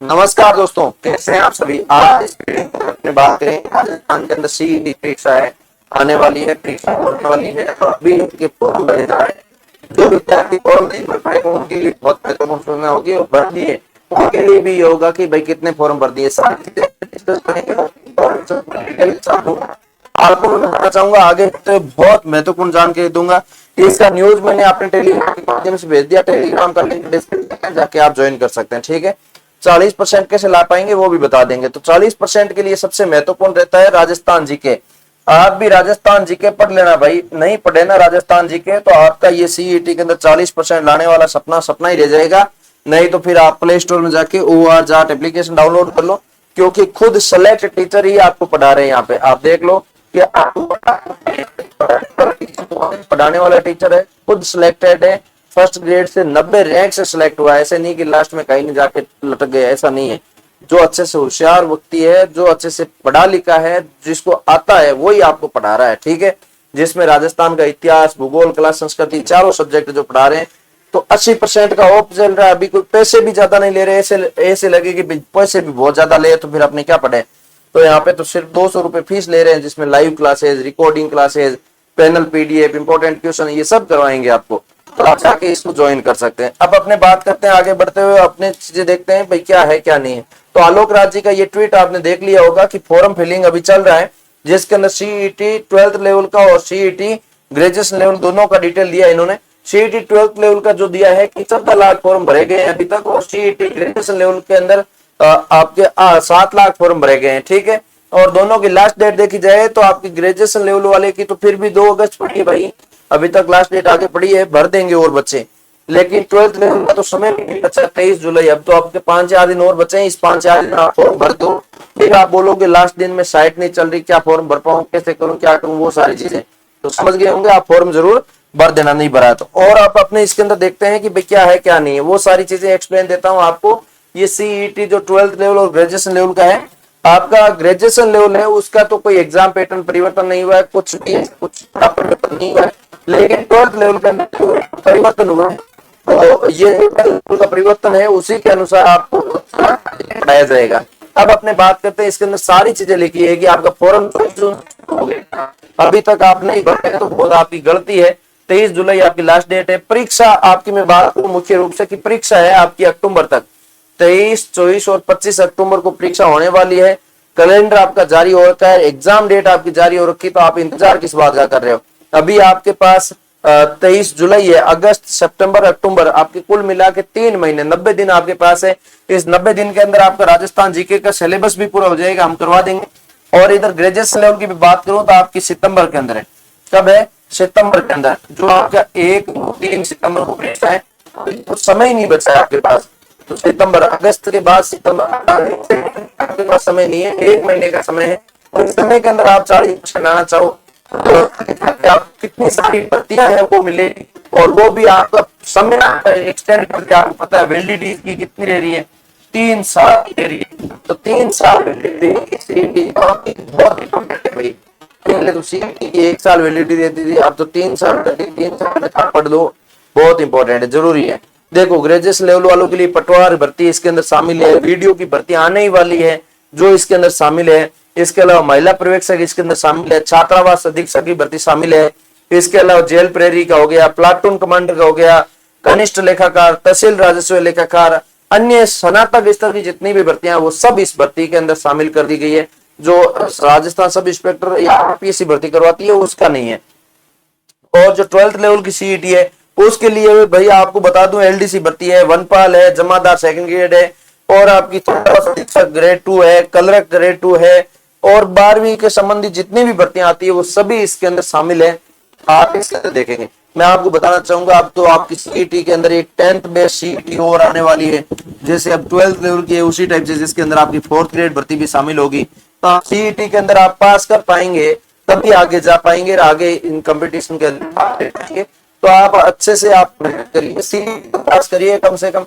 नमस्कार दोस्तों, कैसे हैं आप सभी। आज इस वीडियो में अपने बात करें राजस्थान के अंदर सीईटी परीक्षा है आने वाली है, परीक्षा होने वाली है। तो अभी उनके फॉर्म भरे जा रहे हैं। जो विद्यार्थी फॉर्म नहीं भर पाएंगे उनके लिए बहुत महत्वपूर्ण सूचना होगी और भर दिए उनके लिए भी ये होगा कि भाई कितने फॉर्म भर दिए। सारी चीजें डिस्कस करेंगे। आपको मैं बताना चाहूंगा आगे तो बहुत महत्वपूर्ण जानकारी दूंगा। इसका न्यूज मैंने अपने टेलीग्राम के माध्यम से भेज दिया। टेलीग्राम का लिंक डिस्क्रिप्शन में जाके आप ज्वाइन कर सकते हैं, ठीक है। 40% कैसे ला पाएंगे वो भी बता देंगे। तो 40% के लिए सबसे महत्वपूर्ण रहता है राजस्थान जीके। आप भी राजस्थान जीके पढ़ लेना भाई, नहीं पढ़े ना राजस्थान जीके तो आपका ये सीईटी के अंदर 40% लाने वाला सपना सपना ही रह जाएगा। नहीं तो फिर आप प्ले स्टोर में जाके OR जाट एप्लीकेशन डाउनलोड कर लो, क्योंकि खुद सेलेक्ट टीचर ही आपको पढ़ा रहे हैं। यहाँ पे आप देख लो कि आपको पढ़ाने वाला टीचर है, खुद सिलेक्टेड है, फर्स्ट ग्रेड से 90 रैंक से सिलेक्ट हुआ है। ऐसे नहीं कि लास्ट में कहीं नहीं जाके लटक गया, ऐसा नहीं है। जो अच्छे से होशियार व्यक्ति है, जो अच्छे से पढ़ा लिखा है, जिसको आता है वही आपको पढ़ा रहा है, ठीक है। जिसमें राजस्थान का इतिहास, भूगोल, कला, संस्कृति चारों सब्जेक्ट जो पढ़ा रहे हैं। तो 80% का ऑफ चल रहा है। अभी कोई पैसे भी ज्यादा नहीं ले रहे, ऐसे लगे कि पैसे भी बहुत ज्यादा ले तो फिर अपने क्या पढ़े। तो यहाँ पे तो सिर्फ 200 रुपए फीस ले रहे हैं, जिसमें live classes, recording classes, panel PDF, important question, ये सब करवाएंगे आपको। तो आप जाके इसको ज्वाइन कर सकते हैं। अब अपने बात करते हैं आगे बढ़ते हुए, अपने चीजें देखते हैं भाई क्या है क्या नहीं है। तो आलोक राज जी का ये ट्वीट आपने देख लिया होगा कि फॉर्म फिलिंग अभी चल रहा है, जिसके अंदर सीईटी 12th लेवल का और सीईटी ग्रेजुएशन लेवल दोनों का डिटेल दिया इन्होंने। सीईटी 12th लेवल का जो दिया है कि 14 लाख फॉर्म भरे गए हैं अभी तक, और सीईटी ग्रेजुएशन लेवल के अंदर आपके 7 लाख फॉर्म भरे गए हैं, ठीक है। और दोनों की लास्ट डेट देखी जाए तो आपकी ग्रेजुएशन लेवल वाले की तो फिर भी 2 अगस्त पड़ी है भाई, अभी तक लास्ट डेट आगे पड़ी है, भर देंगे और बच्चे। लेकिन 12th लेवल का तो समय नहीं बचा, 23 जुलाई। अब तो आपके 5-4 दिन और बचे हैं, इस 5-4 दिन आप फॉर्म भर दो। फिर आप बोलोगे लास्ट दिन में साइट नहीं चल रही, क्या फॉर्म भर पाऊं, कैसे करूं, क्या करूं, वो सारी चीजें तो समझ गए होंगे। आप फॉर्म जरूर भर देना, नहीं भरा तो। और आप अपने इसके अंदर देखते हैं कि भाई क्या है क्या नहीं है, वो सारी चीजें एक्सप्लेन देता हूं आपको। ये सीईटी जो 12th लेवल और ग्रेजुएशन लेवल का है, आपका ग्रेजुएशन लेवल है उसका तो कोई एग्जाम पैटर्न परिवर्तन नहीं हुआ है, कुछ परिवर्तन नहीं हुआ है। लेकिन 12th लेवल के अंदर परिवर्तन हुआ है, तो ये का परिवर्तन है, उसी के अनुसार आपको पढ़ाया जाएगा। अब अपने बात करते हैं, इसके अंदर सारी चीजें लिखी है कि आपका फॉर्म अभी तक आप नहीं भरे तो बहुत आपकी गलती है। 23 जुलाई आपकी लास्ट डेट है। परीक्षा आपकी मैं बात करूं मुख्य रूप से कि परीक्षा है आपकी अक्टूबर तक, 23, 24 और 25 अक्टूबर को परीक्षा होने वाली है। कैलेंडर आपका जारी हो रखा है, एग्जाम डेट आपकी जारी हो रखी, तो आप इंतजार किस बात का कर रहे हो। अभी आपके पास 23 जुलाई है, अगस्त, सितंबर, अक्टूबर, आपके कुल मिला के 3 महीने 90 दिन आपके पास है। इस 90 दिन के अंदर आपका राजस्थान जीके का सिलेबस भी पूरा हो जाएगा, हम करवा देंगे। और इधर ग्रेजुएशन लेवल की भी बात करूं तो आपकी सितंबर के अंदर है। कब है? सितंबर के अंदर, जो आपका 1-3 सितंबर को परीक्षा है। तो समय ही नहीं बचा है आपके पास। तो सितंबर, अगस्त के बाद सितंबर आपके पास समय नहीं है, 1 महीने का समय है। और इस समय के अंदर आप 40% लाना चाहो तो आप कितनी सारी भर्तियां हैं वो मिलेगी, और वो भी आपका समय एक्सटेंड करके आपको पता है वैलिडिटी की कितनी रह रही है, 3 साल रह रही है। तो 3 साल वैलिडिटी बहुत इंपॉर्टेंट है भाई। पहले तो सीईटी की 1 साल वैलिडिटी देती थी, अब तो 3 साल पढ़ लो, बहुत इंपॉर्टेंट है, जरूरी है। देखो ग्रेजुएशन लेवल वालों के लिए पटवार भर्ती इसके अंदर शामिल है, वीडियो की भर्ती आने ही वाली है जो इसके अंदर शामिल है। इसके अलावा महिला पर्यवेक्षक इसके अंदर शामिल है, छात्रावास अधीक्षक की भर्ती शामिल है। इसके अलावा जेल प्रहरी का हो गया, प्लाटून कमांडर का हो गया, कनिष्ठ लेखाकार, तहसील राजस्व लेखाकार, अन्य स्नातक स्तर की जितनी भी भर्तियां वो सब इस भर्ती के अंदर शामिल कर दी गई है। जो राजस्थान सब इंस्पेक्टर या RPSC भर्ती करवाती है उसका नहीं है। और जो 12th लेवल की सीईटी है उसके लिए भैया आपको बता दूं LDC भर्ती है, वनपाल है, जमादार 2nd ग्रेड है, और आपकी ग्रेड 2 है, क्लर्क ग्रेड 2 है, और 12वीं के संबंधी जितनी भी भर्तियां आती है वो सभी इसके अंदर शामिल है। आप इसके अंदर देखेंगे। मैं आपको बताना चाहूंगा अब तो आपकी सीईटी के अंदर एक 10th बेस सीईटी और आने वाली है, जैसे अब 12th लेवल की है उसी टाइप से, जिसके अंदर आपकी 4th ग्रेड भर्ती भी शामिल होगी। तो सीईटी के अंदर आप पास कर पाएंगे तभी आगे जा पाएंगे, आगे इन कंपटीशन के अंदर। तो आप अच्छे से आप करिए, सीईटी पास करिए कम से कम,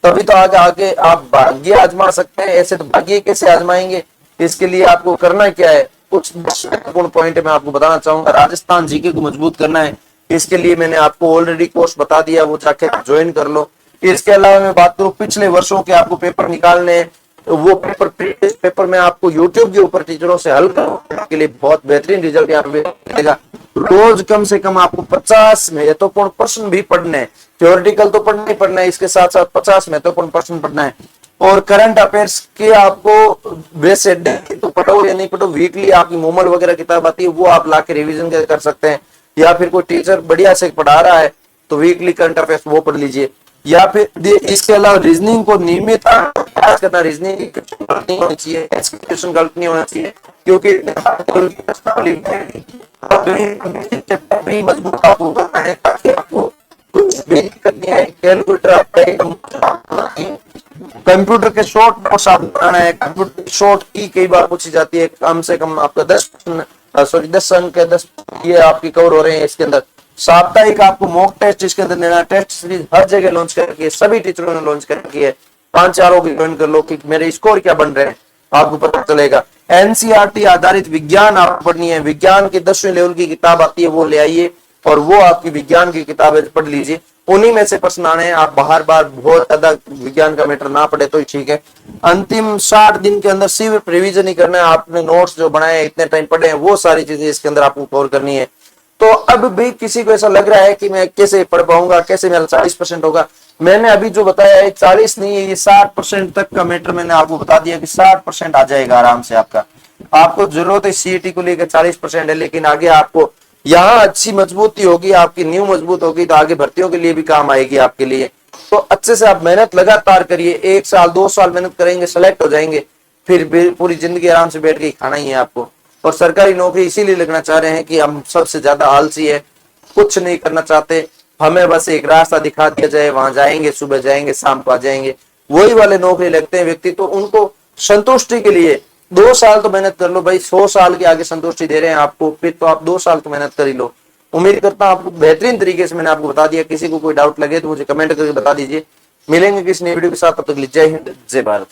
तभी तो आगे आप भाग्य आजमा सकते हैं। ऐसे तो भाग्य कैसे आजमाएंगे। इसके लिए आपको करना क्या है, कुछ महत्वपूर्ण पॉइंट मैं आपको बताना चाहूंगा। राजस्थान जीके को मजबूत करना है, इसके लिए मैंने आपको ऑलरेडी कोर्स बता दिया, वो जाके ज्वाइन कर लो। इसके अलावा मैं बात करूं पिछले वर्षों के आपको पेपर निकालने, वो पेपर में आपको यूट्यूब के ऊपर टीचरों से हल करने के लिए बहुत बेहतरीन रिजल्ट यहाँ पे मिलेगा। रोज कम से कम आपको 50 महत्वपूर्ण प्रश्न भी पढ़ने हैं। थ्योरेटिकल तो पढ़ना ही पढ़ना है, इसके साथ साथ 50 महत्वपूर्ण प्रश्न पढ़ना है। और करंट अफेयर्स के आपको वैसे तो पढ़ो या नहीं पढ़ो, वीकली आपकी मोमल वगैरह किताब आती है, वो आप लाके रिवीजन कर सकते हैं। या फिर कोई टीचर बढ़िया से पढ़ा रहा है तो वीकली करंट अफेयर्स वो पढ़ लीजिए। या फिर इसके अलावा रीजनिंग को नियमित अभ्यास करना, रीजनिंग नहीं होनी चाहिए, एक्सप्रेशन गलत नहीं होना चाहिए, क्योंकि मजबूत आपको कुछ भी करनी है। कैलकुलेटर कंप्यूटर के शॉर्ट नोट्स आप बनाना है। कंप्यूटर शॉर्ट की कई बार पूछी जाती है, कम से कम आपका 10 अंक के 10 ये आपकी कवर हो रहे हैं इसके अंदर। साप्ताहिक आपको मॉक टेस्ट इसके अंदर लेना। टेस्ट सीरीज हर जगह लॉन्च करके सभी टीचरों ने लॉन्च करके है। 5-4 की ज्वाइन कर लो कि मेरे स्कोर क्या बन रहे हैं, आपको पता चलेगा। एनसीईआरटी आधारित विज्ञान आपको पढ़नी है। विज्ञान की 10वीं लेवल की किताब आती है, वो ले आइए और वो आपकी विज्ञान की किताबें पढ़ लीजिए। उन्हीं में से प्रश्न आने हैं। आप बाहर बार बहुत ज्यादा विज्ञान का मैटर ना पढ़े तो ही ठीक है। अंतिम 60 दिन के अंदर सिर्फ रिवीजन ही करना है। आपने नोट्स जो बनाए हैं, इतने टाइम पढ़े हैं, वो सारी चीजें इसके अंदर आपको कवर करनी है। तो अब भी किसी को ऐसा लग रहा है कि मैं कैसे पढ़ पाऊंगा, कैसे मेरा 40% होगा, मैंने अभी जो बताया है 40 नहीं है, ये 60% तक का मैटर मैंने आपको बता दिया कि 60% आ जाएगा आराम से आपका। आपको जरूरत है सीईटी को लेकर 40% है, लेकिन आगे आपको यहाँ अच्छी मजबूती होगी, आपकी नींव मजबूत होगी तो आगे भर्तियों के लिए भी काम आएगी आपके लिए। तो अच्छे से आप मेहनत लगातार करिए, 1 साल 2 साल मेहनत करेंगे, सेलेक्ट हो जाएंगे, फिर पूरी जिंदगी आराम से बैठ के खाना ही है आपको। और सरकारी नौकरी इसीलिए लगना चाह रहे हैं कि हम सबसे ज्यादा आलसी है, कुछ नहीं करना चाहते, हमें बस एक रास्ता दिखा दिया जाए, वहां जाएंगे, सुबह जाएंगे, शाम को आ जाएंगे, वही वाले नौकरी लगते हैं व्यक्ति। तो उनको संतुष्टि के लिए 2 साल तो मेहनत कर लो भाई, 100 साल के आगे संतुष्टि दे रहे हैं आपको, फिर तो आप 2 साल तो मेहनत कर ही लो। उम्मीद करता हूं आपको बेहतरीन तरीके से मैंने आपको बता दिया। किसी को कोई डाउट लगे तो मुझे कमेंट करके बता दीजिए। मिलेंगे किसी नई वीडियो के साथ, तब तक जय हिंद, जय भारत।